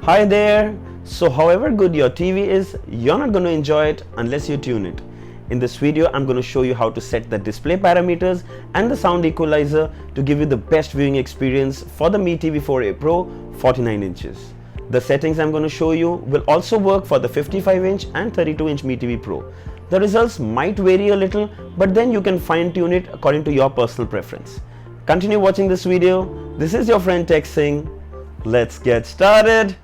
Hi there! So however good your TV is, you're not going to enjoy it unless you tune it. In this video, I'm going to show you how to set the display parameters and the sound equalizer to give you the best viewing experience for the Mi TV 4a Pro 49 inches. The settings I'm going to show you will also work for the 55-inch and 32-inch Mi TV Pro. The results might vary a little, but then you can fine-tune it according to your personal preference. Continue watching this video. This is your friend Tech Singh. Let's get started.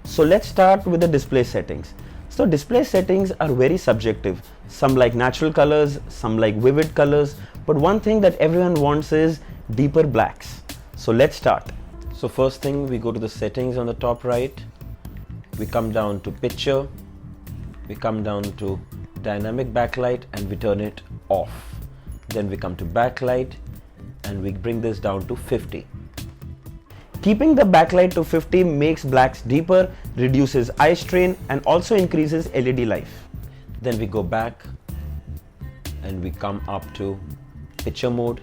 So let's start with the display settings. So display settings are very subjective. Some like natural colors, some like vivid colors, but one thing that everyone wants is deeper blacks. So let's start. So first thing, we go to the settings on the top right. We come down to picture. We come down to dynamic backlight and we turn it off. Then we come to backlight and we bring this down to 50. Keeping the backlight to 50 makes blacks deeper, reduces eye strain and also increases LED life. Then we go back and we come up to picture mode.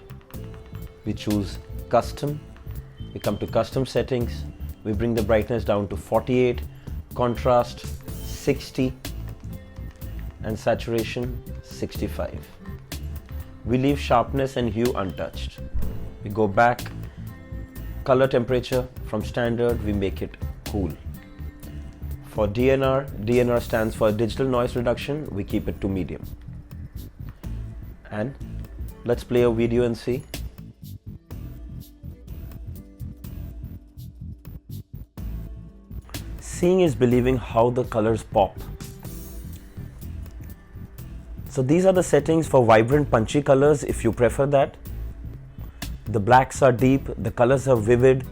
We choose custom. We come to custom settings. We bring the brightness down to 48, contrast 60 and saturation 65. We leave sharpness and hue untouched. We go back. Color temperature from standard we make it cool. For DNR stands for digital noise reduction, we keep it to medium. And let's play a video and see. Seeing is believing how the colors pop. So these are the settings for vibrant punchy colors if you prefer that. The blacks are deep, the colors are vivid.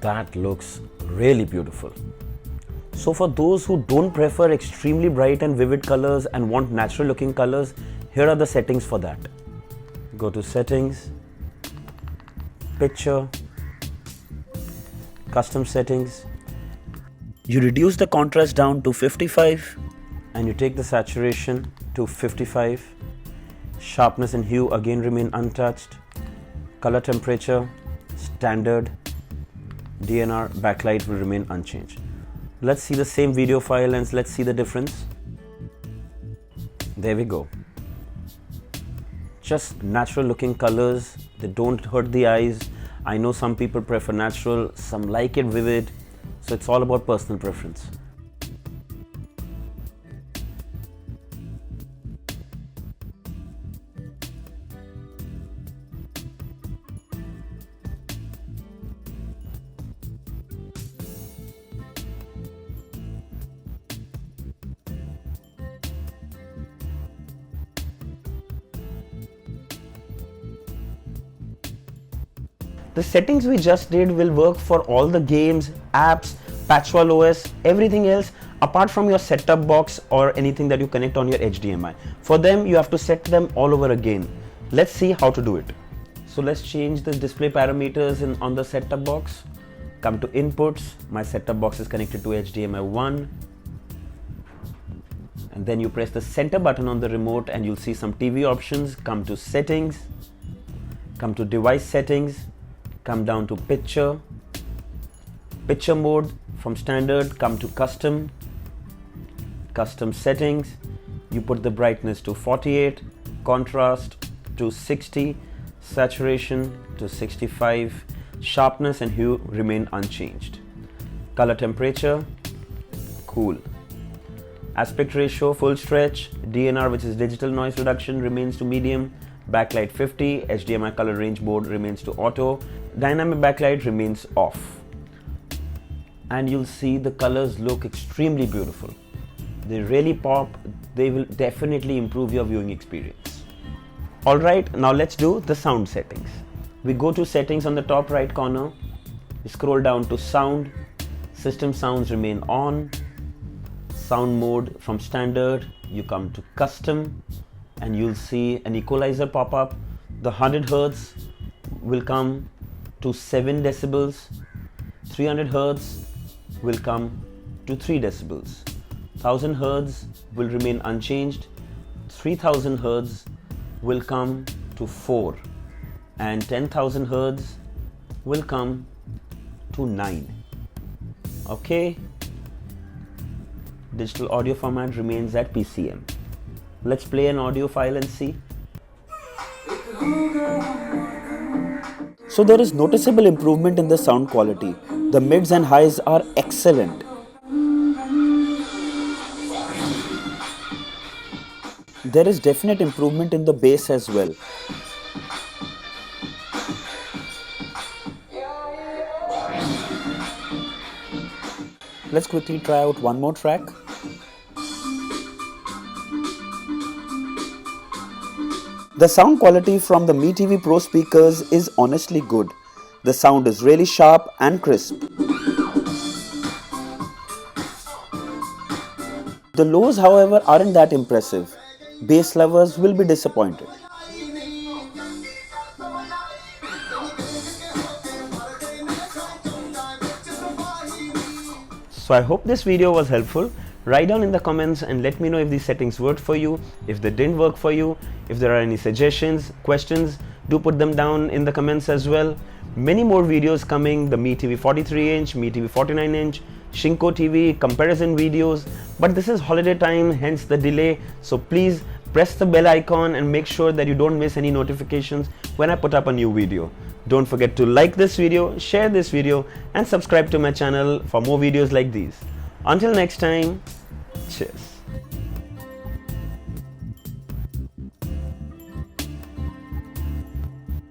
That looks really beautiful. So for those who don't prefer extremely bright and vivid colors and want natural looking colors, here are the settings for that. Go to settings, picture, custom settings. You reduce the contrast down to 55. And you take the saturation to 55. Sharpness and hue again remain untouched. Color temperature standard. DNR backlight will remain unchanged. Let's see the same video file and let's see the difference. There we go. Just natural looking colors. They don't hurt the eyes. I know some people prefer natural, some like it vivid. So it's all about personal preference. The settings we just did will work for all the games, apps, Patchwall OS, everything else apart from your set-top box or anything that you connect on your HDMI. For them, you have to set them all over again. Let's see how to do it. So let's change the display parameters on the set-top box. Come to inputs. My set-top box is connected to HDMI 1. And then you press the center button on the remote and you'll see some TV options. Come to settings. Come to device settings. Come down to picture mode. From standard, come to custom settings. You put the brightness to 48, contrast to 60, saturation to 65, sharpness and hue remain unchanged. Color temperature cool. Aspect ratio full stretch. DNR, which is digital noise reduction, remains to medium. Backlight 50, HDMI color range mode remains to auto. Dynamic backlight remains off. And you'll see the colors look extremely beautiful. They really pop. They will definitely improve your viewing experience. Alright, now let's do the sound settings. We go to settings on the top right corner. We scroll down to sound. System sounds remain on. Sound mode from standard. You come to custom and you'll see an equalizer pop up. The 100 Hz will come to 7 decibels, 300 Hz will come to 3 decibels. 1000 Hz will remain unchanged. 3000 Hz will come to 4. And 10,000 Hz will come to 9. Okay? Digital audio format remains at PCM. Let's play an audio file and see. So there is noticeable improvement in the sound quality. The mids and highs are excellent. There is definite improvement in the bass as well. Let's quickly try out one more track. The sound quality from the MeTV Pro speakers is honestly good. The sound is really sharp and crisp. The lows, however, aren't that impressive. Bass lovers will be disappointed. So I hope this video was helpful. Write down in the comments and let me know if these settings worked for you, if they didn't work for you. If there are any suggestions, questions, do put them down in the comments as well. Many more videos coming, the MeTV 43-inch, MeTV 49-inch, Shinko TV, comparison videos. But this is holiday time, hence the delay. So please press the bell icon and make sure that you don't miss any notifications when I put up a new video. Don't forget to like this video, share this video and subscribe to my channel for more videos like these. Until next time, cheers.